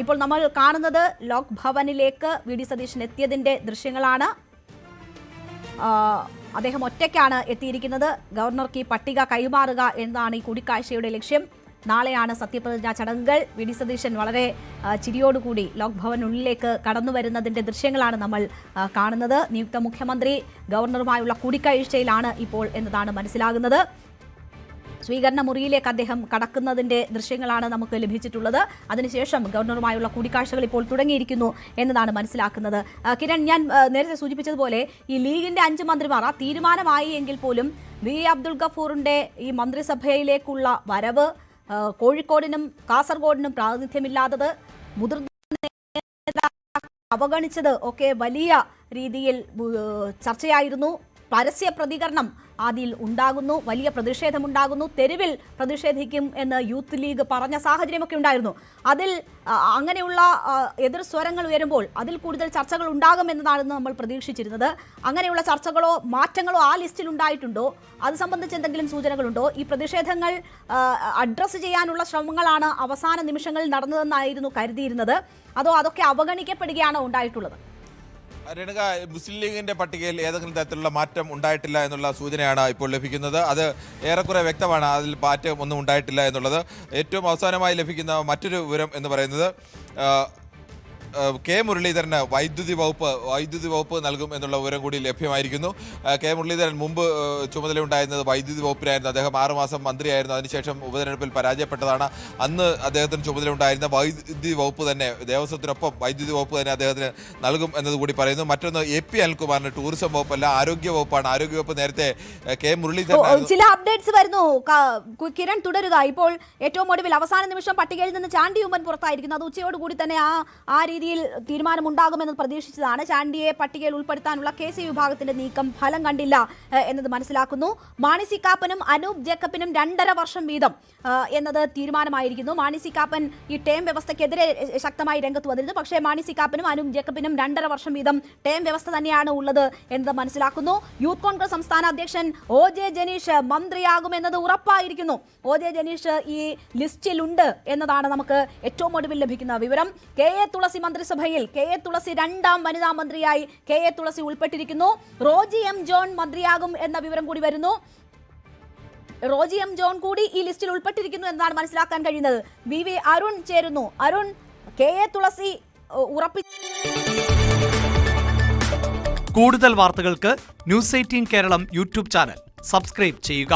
ഇപ്പോൾ നമ്മൾ കാണുന്നത് ലോക് ഭവനിലേക്ക് വി.ഡി. സതീശൻ എത്തിയതിന്റെ ദൃശ്യങ്ങളാണ്. അദ്ദേഹം ഒറ്റയ്ക്കാണ് എത്തിയിരിക്കുന്നത്. ഗവർണർക്ക് ഈ പട്ടിക കൈമാറുക എന്നതാണ് ഈ കൂടിക്കാഴ്ചയുടെ ലക്ഷ്യം. നാളെയാണ് സത്യപ്രതിജ്ഞാ ചടങ്ങുകൾ. വി.ഡി. സതീശൻ വളരെ ചിരിയോടുകൂടി ലോക് ഭവനുള്ളിലേക്ക് കടന്നു വരുന്നതിന്റെ ദൃശ്യങ്ങളാണ് നമ്മൾ കാണുന്നത്. നിയുക്ത മുഖ്യമന്ത്രി ഗവർണറുമായുള്ള കൂടിക്കാഴ്ചയിലാണ് ഇപ്പോൾ എന്നതാണ് മനസ്സിലാകുന്നത്. സ്വീകരണ മുറിയിലേക്ക് അദ്ദേഹം കടക്കുന്നതിന്റെ ദൃശ്യങ്ങളാണ് നമുക്ക് ലഭിച്ചിട്ടുള്ളത്. അതിനുശേഷം ഗവർണറുമായുള്ള കൂടിക്കാഴ്ചകൾ ഇപ്പോൾ തുടങ്ങിയിരിക്കുന്നു എന്നതാണ് മനസ്സിലാക്കുന്നത്. കിരൺ, ഞാൻ നേരത്തെ സൂചിപ്പിച്ചതുപോലെ ഈ ലീഗിന്റെ 5 മന്ത്രിമാർ ആ തീരുമാനമായി എങ്കിൽ പോലും വി അബ്ദുൾ ഗഫൂറിന്റെ ഈ മന്ത്രിസഭയിലേക്കുള്ള വരവ് കോഴിക്കോടിനും കാസർഗോഡിനും പ്രാതിനിധ്യമില്ലാത്തത്, മുതിർന്ന അവഗണിച്ചത് ഒക്കെ വലിയ രീതിയിൽ ചർച്ചയായിരുന്നു. പരസ്യ പ്രതികരണം അതിൽ ഉണ്ടാകുന്നു, വലിയ പ്രതിഷേധമുണ്ടാകുന്നു, തെരുവിൽ പ്രതിഷേധിക്കും എന്ന് യൂത്ത് ലീഗ് പറഞ്ഞ സാഹചര്യമൊക്കെ ഉണ്ടായിരുന്നു. അതിൽ അങ്ങനെയുള്ള എതിർ സ്വരങ്ങൾ ഉയരുമ്പോൾ അതിൽ കൂടുതൽ ചർച്ചകൾ ഉണ്ടാകുമെന്നതാണെന്ന് നമ്മൾ പ്രതീക്ഷിച്ചിരുന്നത്. അങ്ങനെയുള്ള ചർച്ചകളോ മാറ്റങ്ങളോ ആ ലിസ്റ്റിൽ ഉണ്ടായിട്ടുണ്ടോ? അത് സംബന്ധിച്ച് എന്തെങ്കിലും സൂചനകളുണ്ടോ? ഈ പ്രതിഷേധങ്ങൾ അഡ്രസ്സ് ചെയ്യാനുള്ള ശ്രമങ്ങളാണ് അവസാന നിമിഷങ്ങളിൽ നടന്നതെന്നായിരുന്നു കരുതിയിരുന്നത്, അതോ അതൊക്കെ അവഗണിക്കപ്പെടുകയാണോ ഉണ്ടായിട്ടുള്ളത്? രേണുക, മുസ്ലിം ലീഗിന്റെ പട്ടികയിൽ ഏതെങ്കിലും തരത്തിലുള്ള മാറ്റം ഉണ്ടായിട്ടില്ല എന്നുള്ള സൂചനയാണ് ഇപ്പോൾ ലഭിക്കുന്നത്. അത് ഏറെക്കുറെ വ്യക്തമാണ്, അതിൽ മാറ്റം ഒന്നും ഉണ്ടായിട്ടില്ല എന്നുള്ളത്. ഏറ്റവും അവസാനമായി ലഭിക്കുന്ന മറ്റൊരു വിവരം എന്ന് പറയുന്നത് കെ മുരളീധരന് വൈദ്യുതി വകുപ്പ് നൽകും എന്നുള്ള വിവരം കൂടി ലഭ്യമായിരിക്കുന്നു. കെ മുരളീധരൻ മുമ്പ് ചുമതലയുണ്ടായിരുന്നത് വൈദ്യുതി വകുപ്പിനായിരുന്നു. അദ്ദേഹം 6 മാസം മന്ത്രിയായിരുന്നു. അതിനുശേഷം ഉപതെരഞ്ഞെടുപ്പിൽ പരാജയപ്പെട്ടതാണ്. അന്ന് അദ്ദേഹത്തിന് ചുമതലയുണ്ടായിരുന്ന വൈദ്യുതി വകുപ്പ് തന്നെ, ദേവസ്വത്തിനൊപ്പം വൈദ്യുതി വകുപ്പ് തന്നെ അദ്ദേഹത്തിന് നൽകും എന്നതുകൂടി പറയുന്നു. മറ്റൊന്ന് AP അനിൽകുമാറിന് ടൂറിസം വകുപ്പല്ല, ആരോഗ്യ വകുപ്പാണ്. ആരോഗ്യ വകുപ്പ് നേരത്തെ കെ മുരളീധരൻ. ചില അപ്ഡേറ്റ്സ് വരുന്നു. കിരൺ, തുടരുക. ഇപ്പോൾ ഏറ്റവും ഒടുവിൽ അവസാന നിമിഷം പട്ടികയിൽ നിന്ന് ചാണ്ടി ഉമ്മൻ പുറത്തായിരിക്കുന്നു. അത് ഉച്ചയോടുകൂടി തന്നെ ആ രീതിയിൽ തീരുമാനമുണ്ടാകുമെന്ന് പ്രതീക്ഷിച്ചതാണ്. ചാണ്ടിയെ പട്ടികയിൽ ഉൾപ്പെടുത്താനുള്ള KC വിഭാഗത്തിന്റെ നീക്കം ഫലം കണ്ടില്ല എന്നത് മനസ്സിലാക്കുന്നു. മാണി സി കാപ്പനും അനൂപ് ജേക്കബിനും 2.5 വർഷം വീതം എന്നത് തീരുമാനമായിരിക്കുന്നു. മാണി സി കാപ്പൻ ഈ ടേം വ്യവസ്ഥയ്ക്കെതിരെ ശക്തമായി രംഗത്ത് വന്നിരുന്നു. പക്ഷേ മാണി സി കാപ്പനും അനൂപ് ജേക്കബിനും 2.5 വർഷം വീതം ടേം വ്യവസ്ഥ തന്നെയാണ് ഉള്ളത് എന്നത് മനസ്സിലാക്കുന്നു. യൂത്ത് കോൺഗ്രസ് സംസ്ഥാന അധ്യക്ഷൻ OJ ജനീഷ് മന്ത്രിയാകുമെന്നത് ഉറപ്പായിരിക്കുന്നു. OJ ജനീഷ് ഈ ലിസ്റ്റിലുണ്ട് എന്നതാണ് നമുക്ക് ഏറ്റവും ഒടുവിൽ ലഭിക്കുന്ന വിവരം. KA തുളസി മന്ത്രിസഭയിൽ KA തുളസി 2ാം വനിതാ മന്ത്രിയായി KA തുളസി ഉൾപ്പെട്ടിരിക്കുന്നു. റോജി M ജോൺ മന്ത്രിയാകും എന്ന വിവരം കൂടി വരുന്നു. റോജി M ജോൺ കൂടി ഈ ലിസ്റ്റിൽ ഉൾപ്പെട്ടിരിക്കുന്നു എന്നാണ് മനസ്സിലാക്കാൻ കഴിയുന്നത്. VV അരുൺ ചേരുന്നു. അരുൺ, KA തുളസി ഉറപ്പിച്ചു. കൂടുതൽ വാർത്തകൾക്ക് News 18 Keralam YouTube channel subscribe ചെയ്യുക.